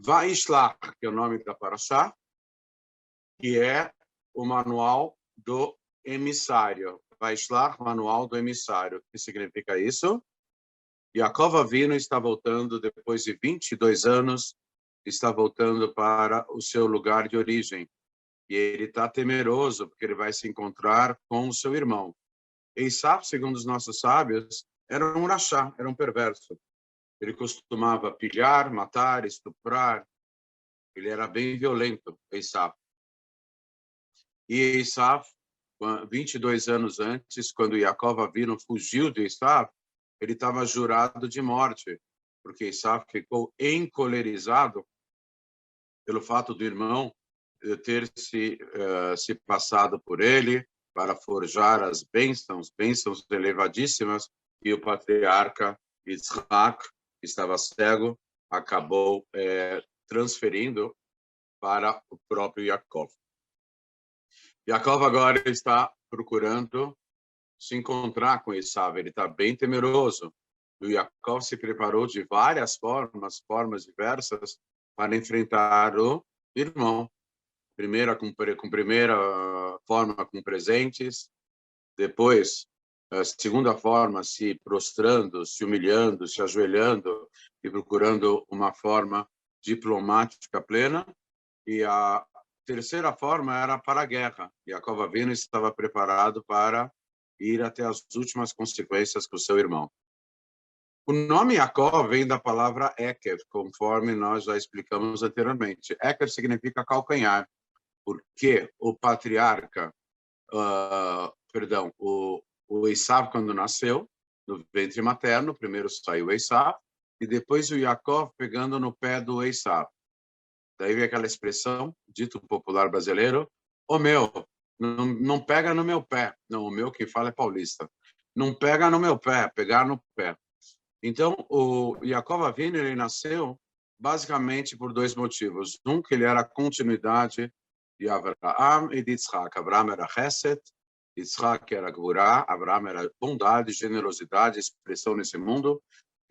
Vaishlach, que é o nome da Parashá, que é o manual do emissário. Vaishlach, manual do emissário. O que significa isso? Yaakov Avinu está voltando, depois de 22 anos, está voltando para o seu lugar de origem. E ele está temeroso, porque ele vai se encontrar com o seu irmão. Esaú, segundo os nossos sábios, era um rachá, era um perverso. Ele costumava pilhar, matar, estuprar. Ele era bem violento, Esaú. E Esaú, 22 anos antes, quando Yaakov Avinu fugiu de Esaú, ele estava jurado de morte, porque Esaú ficou encolerizado pelo fato do irmão ter se passado por ele para forjar as bênçãos elevadíssimas, e o patriarca Yitzhak, que estava cego, acabou transferindo para o próprio Yaakov. Yaakov agora está procurando se encontrar com Esaú, ele está bem temeroso. O Yaakov se preparou de várias formas diversas, para enfrentar o irmão. Primeira forma com presentes, depois a segunda forma se prostrando, se humilhando, se ajoelhando e procurando uma forma diplomática plena, e a terceira forma era para a guerra. Yaakov Avinu estava preparado para ir até as últimas consequências com o seu irmão. O nome Yaakov vem da palavra Ekev, conforme nós já explicamos anteriormente. Ekev significa calcanhar, porque o patriarca, o Esaú, quando nasceu, no ventre materno, primeiro saiu o Esaú, e depois o Yaakov pegando no pé do Esaú. Daí vem aquela expressão, dito popular brasileiro, não pega no meu pé. Não, o meu que fala é paulista. Não pega no meu pé, pegar no pé. Então, o Yaakov Avinu, ele nasceu basicamente por dois motivos. Um, que ele era a continuidade de Abraham e de Yitzhak. Abraham era Chesed, Yitzhak era Gvurá, Abraham era bondade, generosidade, expressão nesse mundo.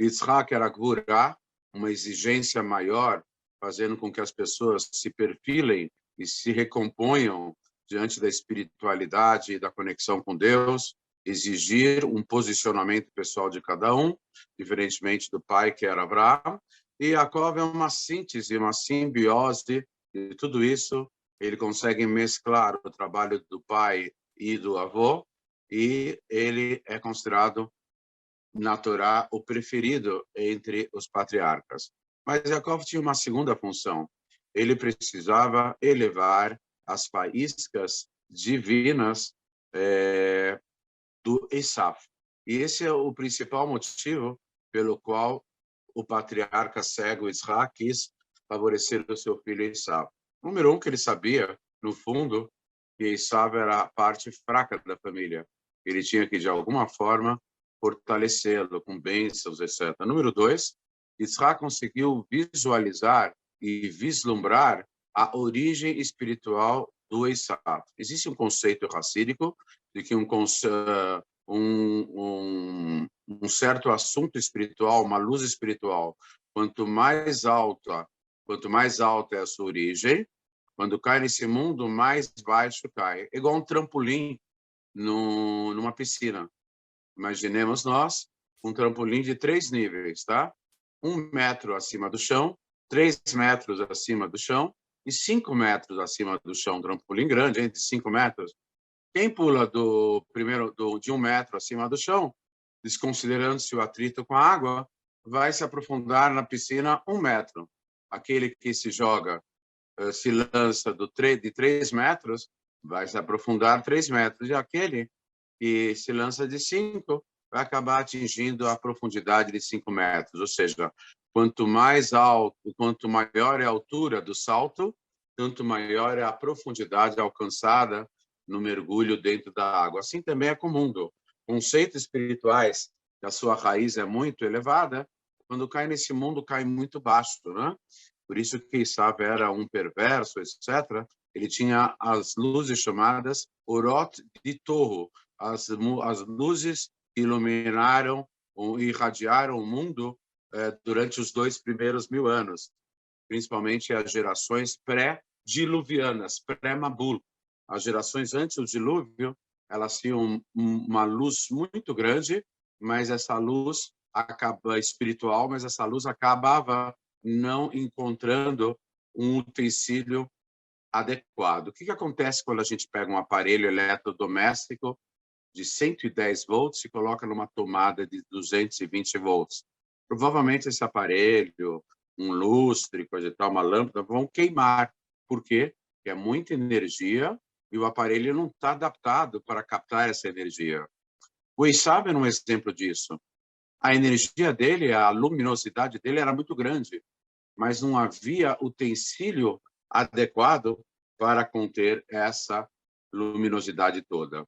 Yitzhak era Gvurá, uma exigência maior, fazendo com que as pessoas se perfilem e se recomponham diante da espiritualidade e da conexão com Deus, exigir um posicionamento pessoal de cada um, diferentemente do pai, que era Abraham. E Yaakov é uma síntese, uma simbiose de tudo isso. Ele consegue mesclar o trabalho do pai e do avô, e ele é considerado na Torá o preferido entre os patriarcas. Mas Yaakov tinha uma segunda função. Ele precisava elevar as faíscas divinas do Esaú. E esse é o principal motivo pelo qual o patriarca cego Yitzhak quis favorecer o seu filho Esaú. Número um, que ele sabia, no fundo, que Esaú era a parte fraca da família. Ele tinha que, de alguma forma, fortalecê-lo com bênçãos, etc. Número dois, Yitzhak conseguiu visualizar e vislumbrar a origem espiritual do Esaú. Existe um conceito racídico de que um certo assunto espiritual, uma luz espiritual, quanto mais alta é a sua origem, quando cai nesse mundo, mais baixo cai. É igual um trampolim numa piscina. Imaginemos nós um trampolim de 3 níveis, tá? 1 metro acima do chão, 3 metros acima do chão e 5 metros acima do chão. Um trampolim grande, entre 5 metros. Quem pula de 1 metro acima do chão, desconsiderando-se o atrito com a água, vai se aprofundar na piscina 1 metro. Aquele que se joga, se lança de 3 metros, vai se aprofundar 3 metros. E aquele que se lança de 5, vai acabar atingindo a profundidade de 5 metros. Ou seja, quanto maior é a altura do salto, tanto maior é a profundidade alcançada no mergulho dentro da água. Assim também é com o mundo. Conceitos espirituais, que a sua raiz é muito elevada, quando cai nesse mundo, cai muito baixo, né? Por isso que Esaú era um perverso, etc. Ele tinha as luzes chamadas Orot de Torro, as luzes que iluminaram ou irradiaram o mundo durante os 2 primeiros 1000 anos. principalmente as gerações pré-diluvianas, pré-Mabul. As gerações antes do dilúvio, elas tinham uma luz muito grande, mas essa luz acaba espiritual, mas essa luz acabava não encontrando um utensílio adequado. O que acontece quando a gente pega um aparelho eletrodoméstico de 110 volts e coloca numa tomada de 220 volts? Provavelmente esse aparelho, um lustre, coisa e tal, uma lâmpada, vão queimar. Por quê? Porque é muita energia e o aparelho não está adaptado para captar essa energia. O Esav é um exemplo disso. A energia dele, a luminosidade dele era muito grande, mas não havia utensílio adequado para conter essa luminosidade toda.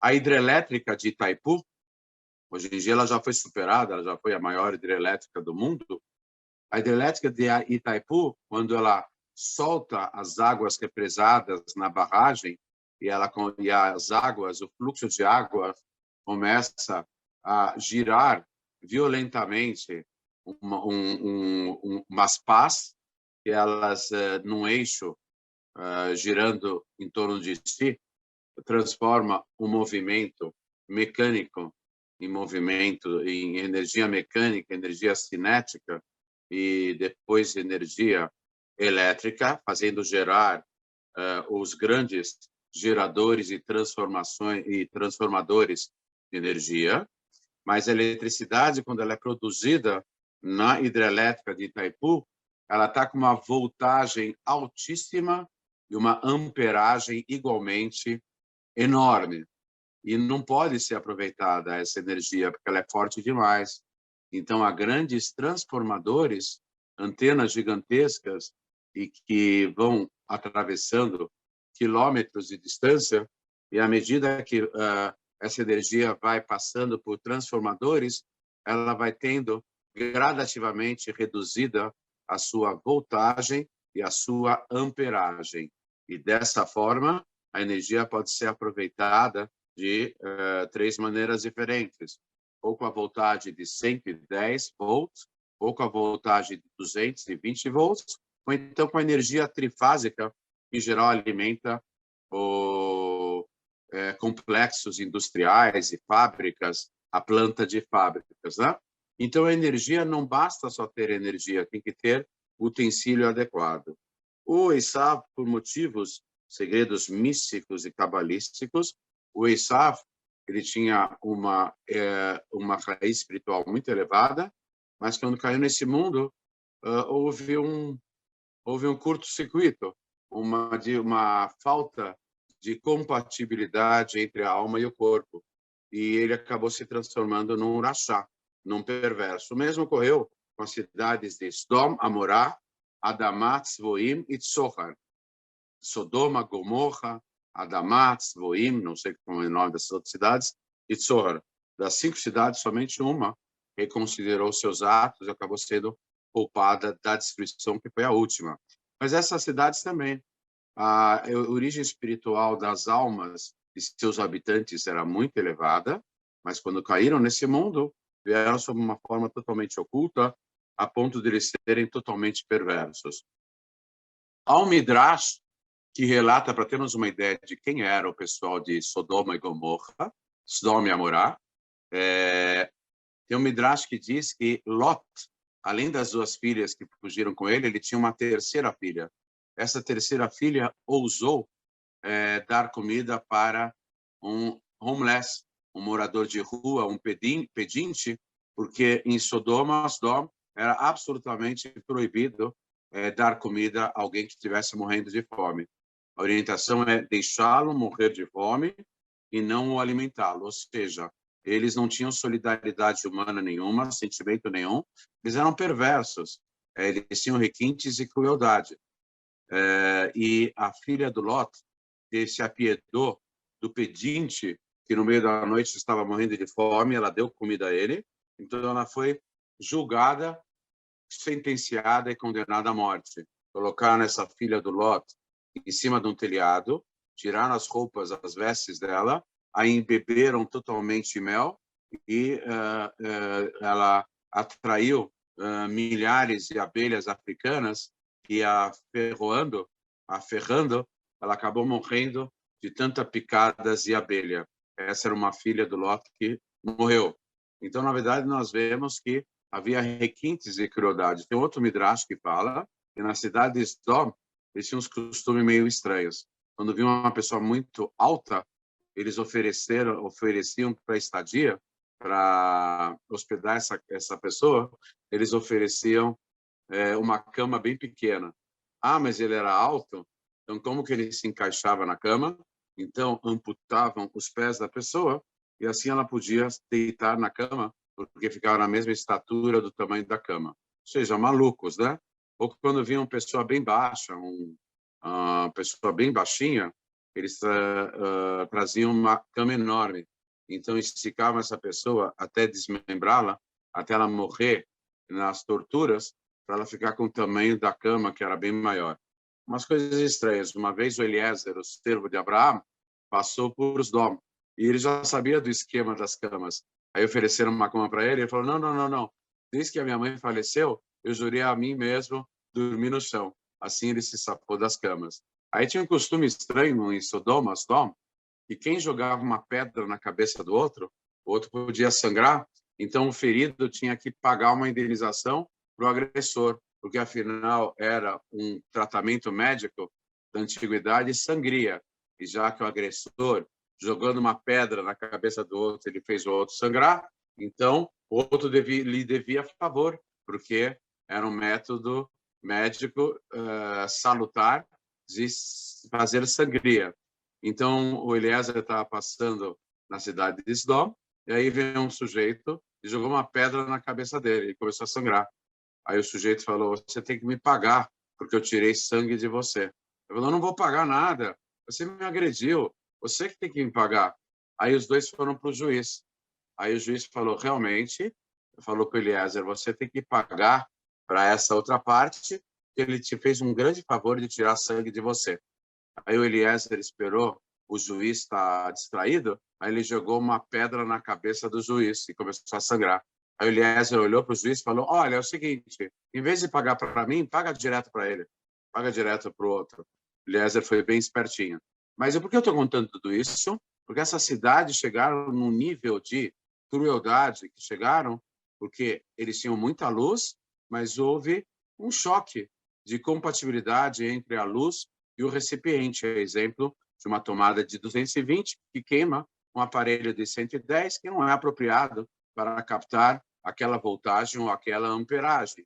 A hidrelétrica de Itaipu, hoje em dia ela já foi superada, ela já foi a maior hidrelétrica do mundo. A hidrelétrica de Itaipu, quando ela solta as águas represadas na barragem e as águas, o fluxo de água começa a girar violentamente umas pás, que elas, num eixo, girando em torno de si, transforma o movimento mecânico em movimento, em energia mecânica, energia cinética, e depois energia elétrica, fazendo gerar os grandes geradores e transformadores de energia. Mas a eletricidade, quando ela é produzida na hidrelétrica de Itaipu, ela está com uma voltagem altíssima e uma amperagem igualmente enorme. E não pode ser aproveitada essa energia, porque ela é forte demais. Então, há grandes transformadores, antenas gigantescas, e que vão atravessando quilômetros de distância, e à medida que essa energia vai passando por transformadores, ela vai tendo gradativamente reduzida a sua voltagem e a sua amperagem. E dessa forma, a energia pode ser aproveitada de 3 maneiras diferentes: ou com a voltagem de 110 volts, ou com a voltagem de 220 volts, ou então com a energia trifásica, que em geral alimenta complexos industriais e fábricas, a planta de fábricas, né? Então, a energia não basta só ter energia, tem que ter utensílio adequado. O Esav, por motivos, segredos místicos e cabalísticos, o Esav, ele tinha uma raiz espiritual muito elevada, mas quando caiu nesse mundo, houve um curto-circuito, uma falta de compatibilidade entre a alma e o corpo, e ele acabou se transformando num rachá, num perverso. O mesmo ocorreu com as cidades de Sdom, Amorá, Adamá, Tzvoim e Tzohar. Sodoma, Gomorra, Adamá, Tzvoim, não sei como é o nome dessas outras cidades, e Tzohar. Das 5 cidades, somente uma reconsiderou seus atos e acabou sendo poupada da destruição, que foi a última. Mas essas cidades também, a origem espiritual das almas de seus habitantes era muito elevada, mas quando caíram nesse mundo, vieram sob uma forma totalmente oculta, a ponto de eles serem totalmente perversos. Há um Midrash que relata, para termos uma ideia de quem era o pessoal de Sodoma e Gomorra, Sodoma e Amorá, tem um Midrash que diz que Lot, além das 2 filhas que fugiram com ele, ele tinha uma terceira filha. Essa terceira filha ousou dar comida para um homeless, um morador de rua, um pedinte, porque em Sodoma era absolutamente proibido dar comida a alguém que estivesse morrendo de fome. A orientação é deixá-lo morrer de fome e não o alimentá-lo. Ou seja, eles não tinham solidariedade humana nenhuma, sentimento nenhum, eles eram perversos, eles tinham requintes e crueldade. E a filha do Lot, que se apiedou do pedinte, que no meio da noite estava morrendo de fome, ela deu comida a ele, então ela foi julgada, sentenciada e condenada à morte. Colocaram essa filha do Lot em cima de um telhado, tiraram as roupas, as vestes dela, a embeberam totalmente mel e ela atraiu milhares de abelhas africanas e aferrando, ela acabou morrendo de tanta picadas e abelha. Essa era uma filha do Ló que morreu. Então, na verdade, nós vemos que havia requintes de crueldade. Tem outro Midrash que fala que na cidade de Sodom eles tinham uns costumes meio estranhos. Quando viam uma pessoa muito alta, eles ofereciam para estadia, para hospedar essa pessoa, eles ofereciam uma cama bem pequena. Ah, mas ele era alto, então como que ele se encaixava na cama? Então amputavam os pés da pessoa e assim ela podia deitar na cama, porque ficava na mesma estatura do tamanho da cama. Ou seja, malucos, né? Ou quando viam uma pessoa bem baixa, uma pessoa bem baixinha, eles traziam uma cama enorme. Então esticavam essa pessoa até desmembrá-la, até ela morrer nas torturas, para ela ficar com o tamanho da cama, que era bem maior. Umas coisas estranhas. Uma vez o Eliezer, o servo de Abraão, passou por Sodom, e ele já sabia do esquema das camas. Aí ofereceram uma cama para ele, ele falou, não. Desde que a minha mãe faleceu, eu jurei a mim mesmo dormir no chão. Assim ele se safou das camas. Aí tinha um costume estranho em Sodom, que quem jogava uma pedra na cabeça do outro, o outro podia sangrar, então o ferido tinha que pagar uma indenização para o agressor, porque afinal era um tratamento médico da antiguidade sangria, e já que o agressor, jogando uma pedra na cabeça do outro, ele fez o outro sangrar, então o outro lhe devia favor, porque era um método médico salutar de fazer sangria. Então o Eliezer estava passando na cidade de Sodom, e aí veio um sujeito e jogou uma pedra na cabeça dele e começou a sangrar. Aí o sujeito falou, você tem que me pagar, porque eu tirei sangue de você. Eu falei, eu não vou pagar nada, você me agrediu, você que tem que me pagar. Aí os dois foram para o juiz. Aí o juiz falou, realmente, falou para o Eliezer, você tem que pagar para essa outra parte, que ele te fez um grande favor de tirar sangue de você. Aí o Eliezer esperou o juiz estar distraído, aí ele jogou uma pedra na cabeça do juiz e começou a sangrar. Aí o Eliezer olhou para o juiz e falou, olha, é o seguinte, em vez de pagar para mim, paga direto para ele, paga direto para o outro. O Eliezer foi bem espertinho. Mas por que eu estou contando tudo isso? Porque essas cidades chegaram num nível de crueldade que chegaram porque eles tinham muita luz, mas houve um choque de compatibilidade entre a luz e o recipiente. É exemplo de uma tomada de 220 que queima um aparelho de 110 que não é apropriado para captar aquela voltagem ou aquela amperagem.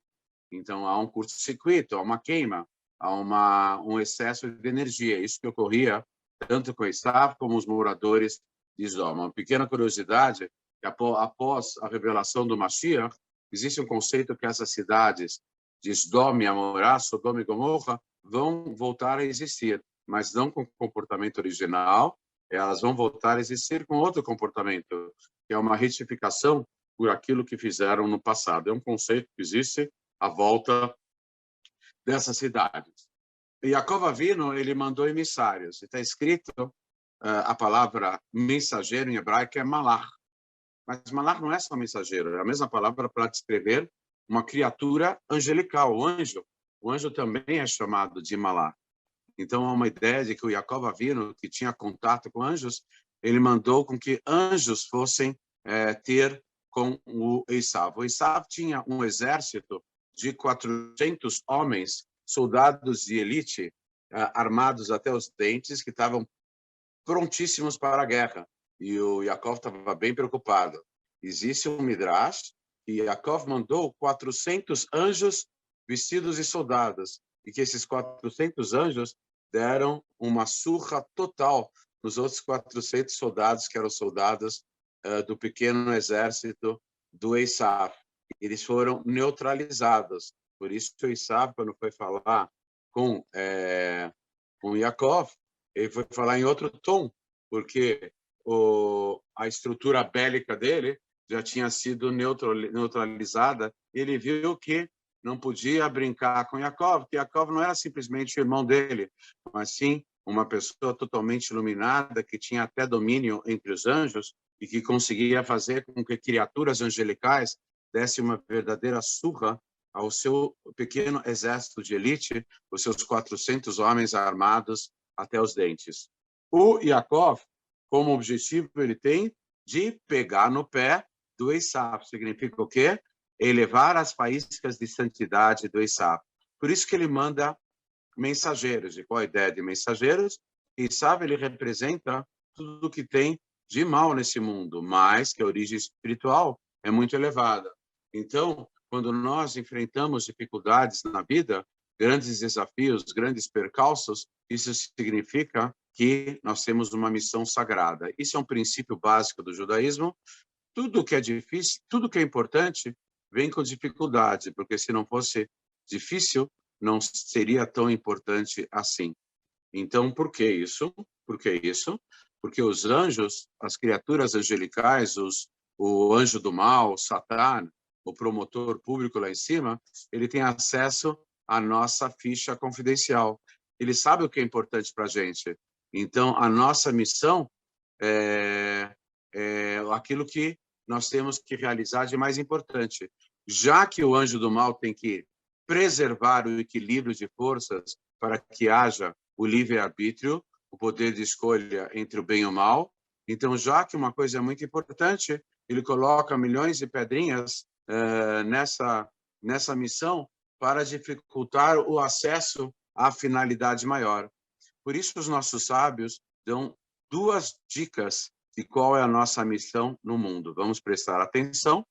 Então, há um curto-circuito, há uma queima, há um excesso de energia. Isso que ocorria tanto com o Esav como os moradores de Sodom. Uma pequena curiosidade, que após a revelação do Mashiach, existe um conceito que essas cidades de Sodom e Amorá, Sodoma e Gomorra, vão voltar a existir, mas não com o comportamento original, elas vão voltar a existir com outro comportamento, que é uma retificação por aquilo que fizeram no passado. É um conceito que existe à volta dessas cidades. E Yaakov Avinu, ele mandou emissários. Está escrito a palavra mensageiro em hebraico é malach. Mas malach não é só mensageiro, é a mesma palavra para descrever uma criatura angelical, o anjo. O anjo também é chamado de malach. Então, há uma ideia de que o Yaakov Avinu, que tinha contato com anjos, ele mandou com que anjos fossem ter com o Esav. O Esav tinha um exército de 400 homens, soldados de elite, armados até os dentes, que estavam prontíssimos para a guerra. E o Yaakov estava bem preocupado. Existe um Midrash que Yaakov mandou 400 anjos vestidos de soldados, e que esses 400 anjos deram uma surra total nos outros 400 soldados, que eram soldados do pequeno exército do Esav. Eles foram neutralizados. Por isso, o Esav, quando foi falar com Yaakov, ele foi falar em outro tom, porque a estrutura bélica dele já tinha sido neutralizada. Ele viu que não podia brincar com Yaakov, que Yaakov não era simplesmente o irmão dele, mas sim uma pessoa totalmente iluminada, que tinha até domínio entre os anjos e que conseguia fazer com que criaturas angelicais dessem uma verdadeira surra ao seu pequeno exército de elite, os seus 400 homens armados até os dentes. O Yaakov, como objetivo, ele tem de pegar no pé do Esaú. Significa o quê? Elevar as faíscas de santidade do Esaú. Por isso que ele manda mensageiros. E qual a ideia de mensageiros? Esaú, ele representa tudo o que tem de mal nesse mundo, mas que a origem espiritual é muito elevada. Então, quando nós enfrentamos dificuldades na vida, grandes desafios, grandes percalços, isso significa que nós temos uma missão sagrada. Isso é um princípio básico do judaísmo. Tudo que é difícil, tudo que é importante, vem com dificuldade, porque se não fosse difícil, não seria tão importante assim. Então, por que isso? Por que isso? Porque os anjos, as criaturas angelicais, o anjo do mal, Satã, o promotor público lá em cima, ele tem acesso à nossa ficha confidencial. Ele sabe o que é importante para a gente. Então, a nossa missão é aquilo que nós temos que realizar de mais importante. Já que o anjo do mal tem que preservar o equilíbrio de forças para que haja o livre-arbítrio, o poder de escolha entre o bem e o mal, então, já que uma coisa é muito importante, ele coloca milhões de pedrinhas nessa missão para dificultar o acesso à finalidade maior. Por isso, os nossos sábios dão 2 dicas de qual é a nossa missão no mundo. Vamos prestar atenção.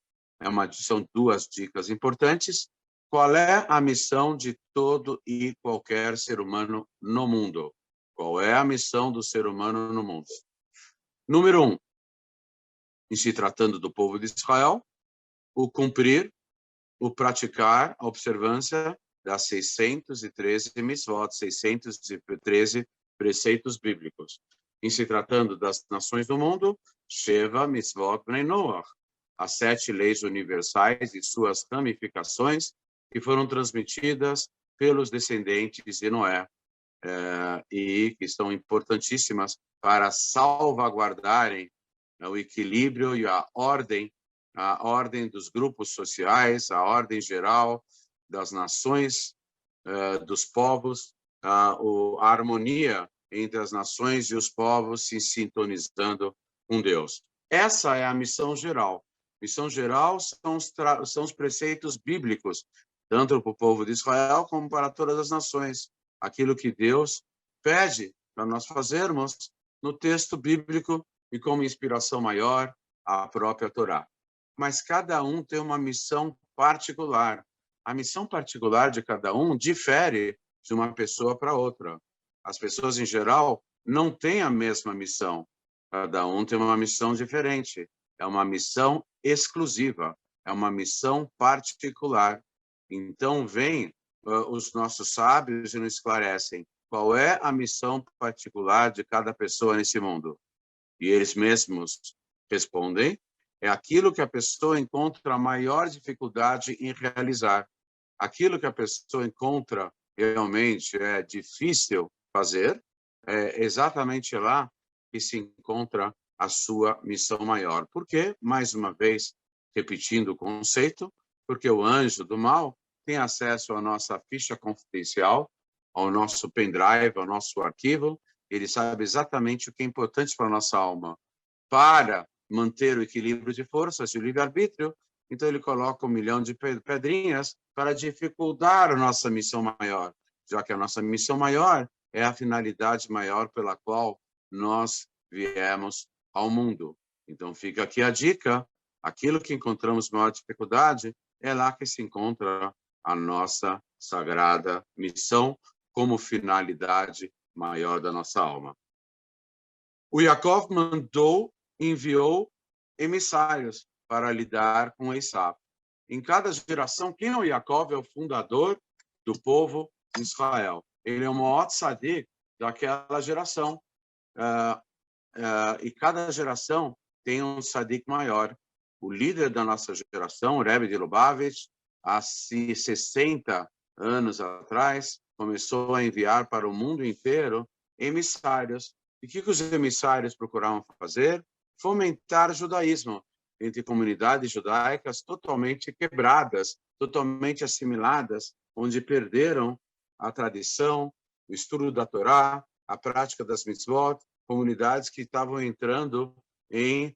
São 2 dicas importantes. Qual é a missão de todo e qualquer ser humano no mundo? Qual é a missão do ser humano no mundo? Número 1, em se tratando do povo de Israel, o cumprir, o praticar a observância das 613 mitzvot, 613 preceitos bíblicos. Em se tratando das nações do mundo, Sheva mitzvot bnei Noach, as 7 leis universais e suas ramificações que foram transmitidas pelos descendentes de Noé e que estão importantíssimas para salvaguardarem o equilíbrio e a ordem dos grupos sociais, a ordem geral das nações, dos povos, a harmonia entre as nações e os povos se sintonizando com Deus. Essa é a missão geral. Missão geral são os preceitos bíblicos, tanto para o povo de Israel como para todas as nações. Aquilo que Deus pede para nós fazermos no texto bíblico e como inspiração maior, a própria Torá. Mas cada um tem uma missão particular. A missão particular de cada um difere de uma pessoa para outra. As pessoas, em geral, não têm a mesma missão. Cada um tem uma missão diferente. É uma missão exclusiva. É uma missão particular. Então, vem os nossos sábios e nos esclarecem qual é a missão particular de cada pessoa nesse mundo. E eles mesmos respondem, é aquilo que a pessoa encontra a maior dificuldade em realizar. Aquilo que a pessoa encontra realmente é difícil fazer, é exatamente lá que se encontra a sua missão maior. Por quê? Mais uma vez, repetindo o conceito, porque o anjo do mal tem acesso à nossa ficha confidencial, ao nosso pendrive, ao nosso arquivo, ele sabe exatamente o que é importante para a nossa alma. Para manter o equilíbrio de forças e o livre-arbítrio, então ele coloca 1 milhão de pedrinhas para dificultar a nossa missão maior, já que a nossa missão maior é a finalidade maior pela qual nós viemos ao mundo. Então fica aqui a dica, aquilo que encontramos maior dificuldade, é lá que se encontra a nossa sagrada missão como finalidade maior da nossa alma. O Yaakov enviou emissários para lidar com Esaú. Em cada geração, quem é o Yaakov? É o fundador do povo de Israel. Ele é o maior tzadik daquela geração. E cada geração tem um tzadik maior. O líder da nossa geração, o Rebbe de Lubavitch, há 60 anos atrás, começou a enviar para o mundo inteiro emissários. E o que os emissários procuravam fazer? Fomentar o judaísmo. entre comunidades judaicas totalmente quebradas, totalmente assimiladas, onde perderam a tradição, o estudo da Torá, a prática das mitzvot, comunidades que estavam entrando em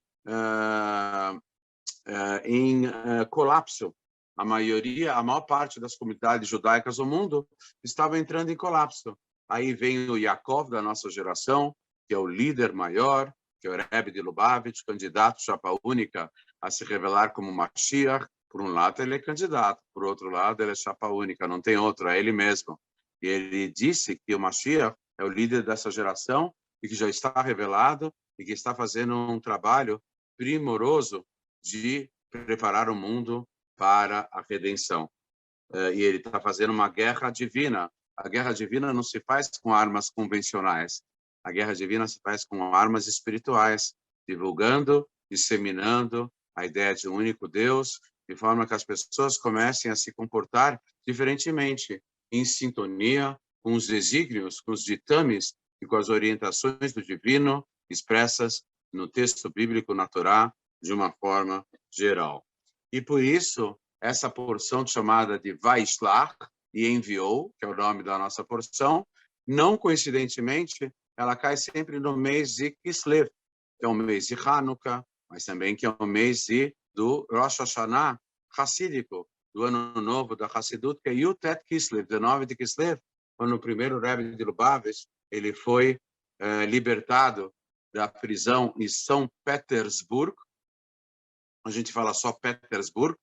colapso. A maior parte das comunidades judaicas do mundo estava entrando em colapso. Aí vem o Yaakov da nossa geração, que é o líder maior, que é o Rebbe de Lubavitch, candidato chapa única a se revelar como Mashiach. Por um lado, ele é candidato, por outro lado, ele é chapa única, não tem outro, é ele mesmo. E ele disse que o Mashiach é o líder dessa geração e que já está revelado e que está fazendo um trabalho primoroso de preparar o mundo para a redenção. E ele está fazendo uma guerra divina. A guerra divina não se faz com armas convencionais. A guerra divina se faz com armas espirituais, divulgando, disseminando a ideia de um único Deus, de forma que as pessoas comecem a se comportar diferentemente, em sintonia com os desígnios, com os ditames e com as orientações do divino expressas no texto bíblico, na Torá, de uma forma geral. E por isso, essa porção chamada de Vaishlach, e enviou, que é o nome da nossa porção, não coincidentemente, ela cai sempre no mês de Kislev, que é o mês de Hanukkah, mas também que é o mês do Rosh Hashanah Hassídico, do Ano Novo da Hassidut, que é Yutet Kislev, 19 de Kislev, quando o primeiro Rebbe de Lubavitch, ele foi libertado da prisão em São Petersburgo. A gente fala só Petersburgo,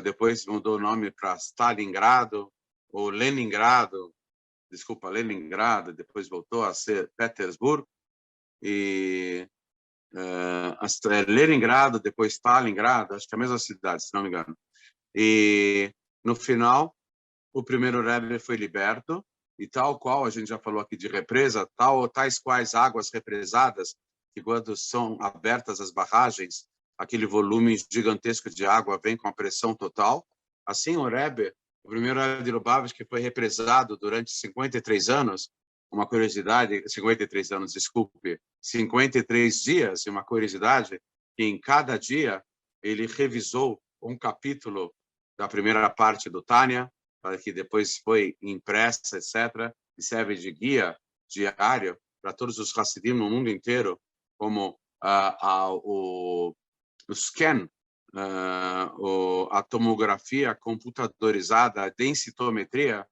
depois mudou o nome para Stalingrado, ou Leningrado, depois voltou a ser Petersburgo, e Leningrado, depois Stalingrado, acho que é a mesma cidade, se não me engano. E, no final, o primeiro Rebbe foi liberto, e tal qual a gente já falou aqui de represa, tais quais águas represadas, que quando são abertas as barragens, aquele volume gigantesco de água vem com a pressão total. Assim, o primeiro Rebbe de Lubavitch, que foi represado durante 53 anos, uma curiosidade, 53 anos, desculpe, 53 dias, e uma curiosidade, que em cada dia ele revisou um capítulo da primeira parte do Tânia, que depois foi impressa, etc., e serve de guia diário para todos os Hassidim no mundo inteiro, como o scan, a tomografia computadorizada, a densitometria,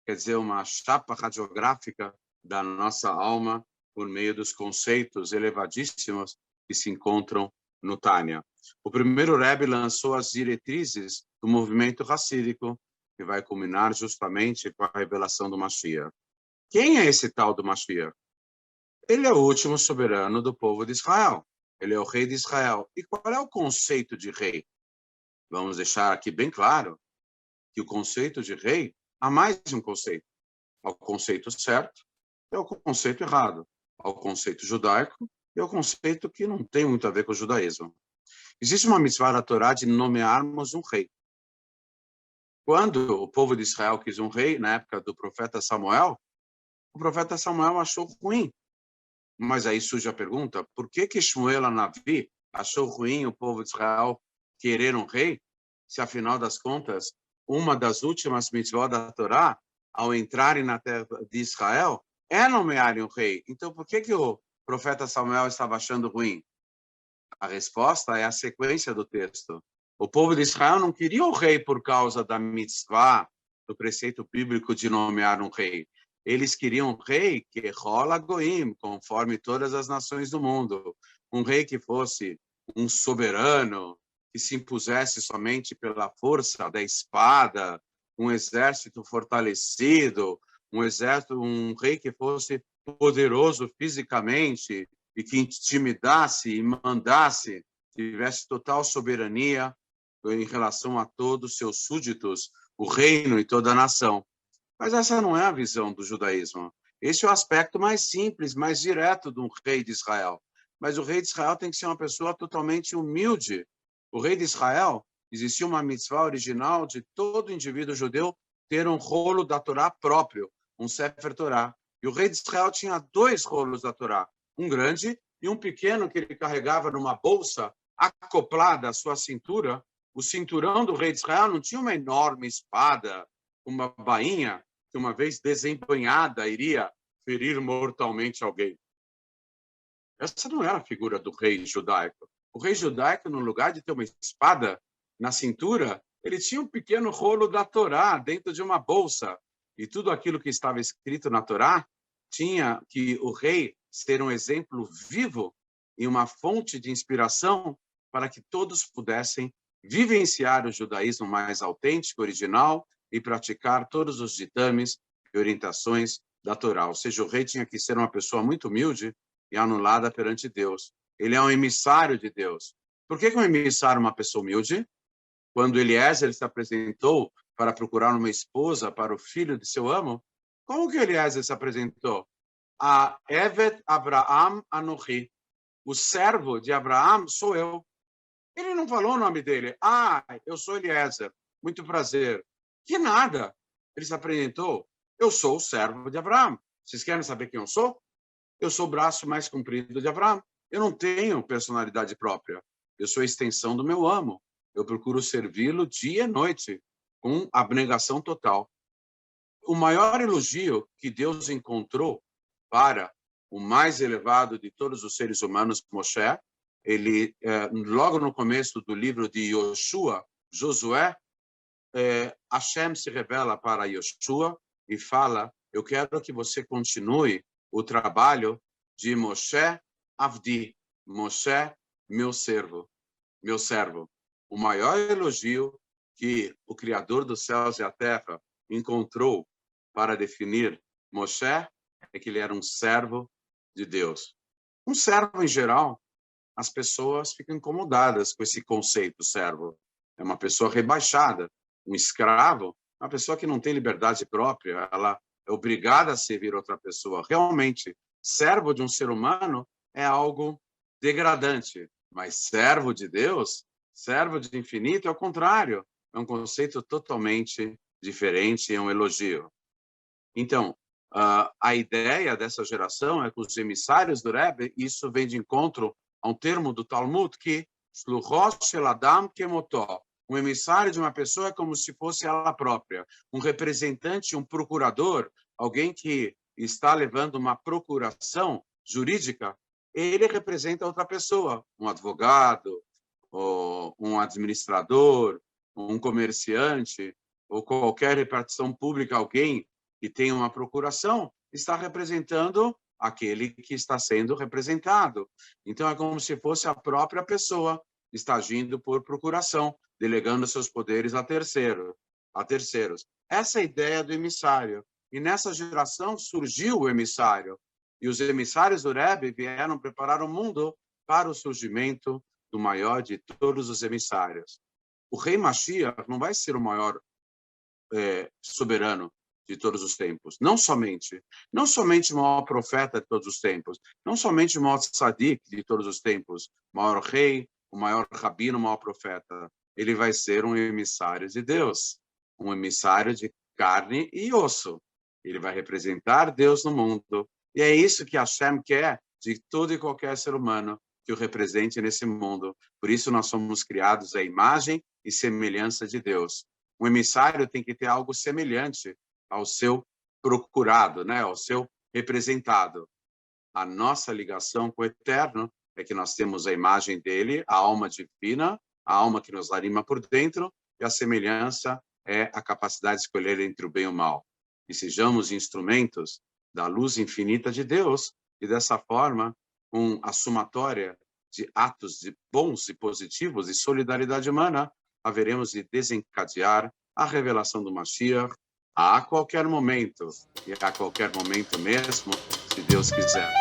quer dizer, uma chapa radiográfica da nossa alma por meio dos conceitos elevadíssimos que se encontram no Tânia. O primeiro Rebbe lançou as diretrizes do movimento racídico, que vai culminar justamente com a revelação do Mashiach. Quem é esse tal do Mashiach? Ele é o último soberano do povo de Israel. Ele é o rei de Israel. E qual é o conceito de rei? Vamos deixar aqui bem claro que o conceito de rei, há mais de um conceito. Há o conceito certo e o conceito errado. Há o conceito judaico e o conceito que não tem muito a ver com o judaísmo. Existe uma mitzvah da Torá de nomearmos um rei. Quando o povo de Israel quis um rei, na época do profeta Samuel, o profeta Samuel achou ruim. Mas aí surge a pergunta, por que Shmuel Anavi achou ruim o povo de Israel querer um rei, se afinal das contas, uma das últimas mitzvot da Torá, ao entrarem na terra de Israel, é nomearem um rei. Então, por que o profeta Samuel estava achando ruim? A resposta é a sequência do texto. O povo de Israel não queria o rei por causa da mitzvah, do preceito bíblico de nomear um rei. Eles queriam um rei que rola goim, conforme todas as nações do mundo. Um rei que fosse um soberano, que se impusesse somente pela força da espada, um exército fortalecido, um rei que fosse poderoso fisicamente e que intimidasse e mandasse, tivesse total soberania em relação a todos os seus súditos, o reino e toda a nação. Mas essa não é a visão do judaísmo. Esse é o aspecto mais simples, mais direto de um rei de Israel. Mas o rei de Israel tem que ser uma pessoa totalmente humilde. O rei de Israel, existia uma mitzvah original de todo indivíduo judeu ter um rolo da Torá próprio, um Sefer Torá. E o rei de Israel tinha 2 rolos da Torá, um grande e um pequeno que ele carregava numa bolsa acoplada à sua cintura, o cinturão do rei de Israel não tinha uma enorme espada, uma bainha, que uma vez desembanhada iria ferir mortalmente alguém. Essa não era a figura do rei judaico. O rei judaico, no lugar de ter uma espada na cintura, ele tinha um pequeno rolo da Torá dentro de uma bolsa. E tudo aquilo que estava escrito na Torá tinha que o rei ser um exemplo vivo e uma fonte de inspiração para que todos pudessem vivenciar o judaísmo mais autêntico, original, e praticar todos os ditames e orientações da Torá. Ou seja, o rei tinha que ser uma pessoa muito humilde e anulada perante Deus. Ele é um emissário de Deus. Por que um emissário é uma pessoa humilde? Quando Eliezer se apresentou para procurar uma esposa para o filho de seu amo, como que Eliezer se apresentou? A Evet Abraham Anochi, o servo de Abraão sou eu. Ele não falou o nome dele. Eu sou Eliezer, muito prazer. Que nada. Ele se apresentou. Eu sou o servo de Abraão. Vocês querem saber quem eu sou? Eu sou o braço mais comprido de Abraão. Eu não tenho personalidade própria. Eu sou a extensão do meu amo. Eu procuro servi-lo dia e noite, com abnegação total. O maior elogio que Deus encontrou para o mais elevado de todos os seres humanos, Moshe, ele, logo no começo do livro de Josué, Hashem se revela para Yoshua e fala: eu quero que você continue o trabalho de Moshe Avdi, Moshe, meu servo. O maior elogio que o Criador dos céus e a terra encontrou para definir Moshe é que ele era um servo de Deus. Um servo, em geral, as pessoas ficam incomodadas com esse conceito, servo. É uma pessoa rebaixada. Um escravo, uma pessoa que não tem liberdade própria, ela é obrigada a servir outra pessoa. Realmente, servo de um ser humano é algo degradante, mas servo de Deus, servo de infinito, é o contrário. É um conceito totalmente diferente, é um elogio. Então, a ideia dessa geração é que os emissários do Rebbe, isso vem de encontro a um termo do Talmud que Shluchot shel Adam kemotó. Um emissário de uma pessoa é como se fosse ela própria. Um representante, um procurador, alguém que está levando uma procuração jurídica, ele representa outra pessoa, um advogado, ou um administrador, um comerciante, ou qualquer repartição pública, alguém que tem uma procuração, está representando aquele que está sendo representado. Então, é como se fosse a própria pessoa que está agindo por procuração, delegando seus poderes a terceiros. Essa é a ideia do emissário. E nessa geração surgiu o emissário. E os emissários do Rebbe vieram preparar o mundo para o surgimento do maior de todos os emissários. O rei Mashiach não vai ser o maior soberano de todos os tempos. Não somente o maior profeta de todos os tempos, não somente o maior tzadik de todos os tempos, o maior rei, o maior rabino, o maior profeta. Ele vai ser um emissário de Deus, um emissário de carne e osso. Ele vai representar Deus no mundo. E é isso que Hashem quer de todo e qualquer ser humano que o represente nesse mundo. Por isso nós somos criados à imagem e semelhança de Deus. Um emissário tem que ter algo semelhante ao seu procurado, né? Ao seu representado. A nossa ligação com o Eterno é que nós temos a imagem dele, a alma divina, a alma que nos anima por dentro, e a semelhança é a capacidade de escolher entre o bem e o mal. E sejamos instrumentos da luz infinita de Deus, e dessa forma, com a somatória de atos de bons e positivos e solidariedade humana, haveremos de desencadear a revelação do Mashiach a qualquer momento, e a qualquer momento mesmo, se Deus quiser.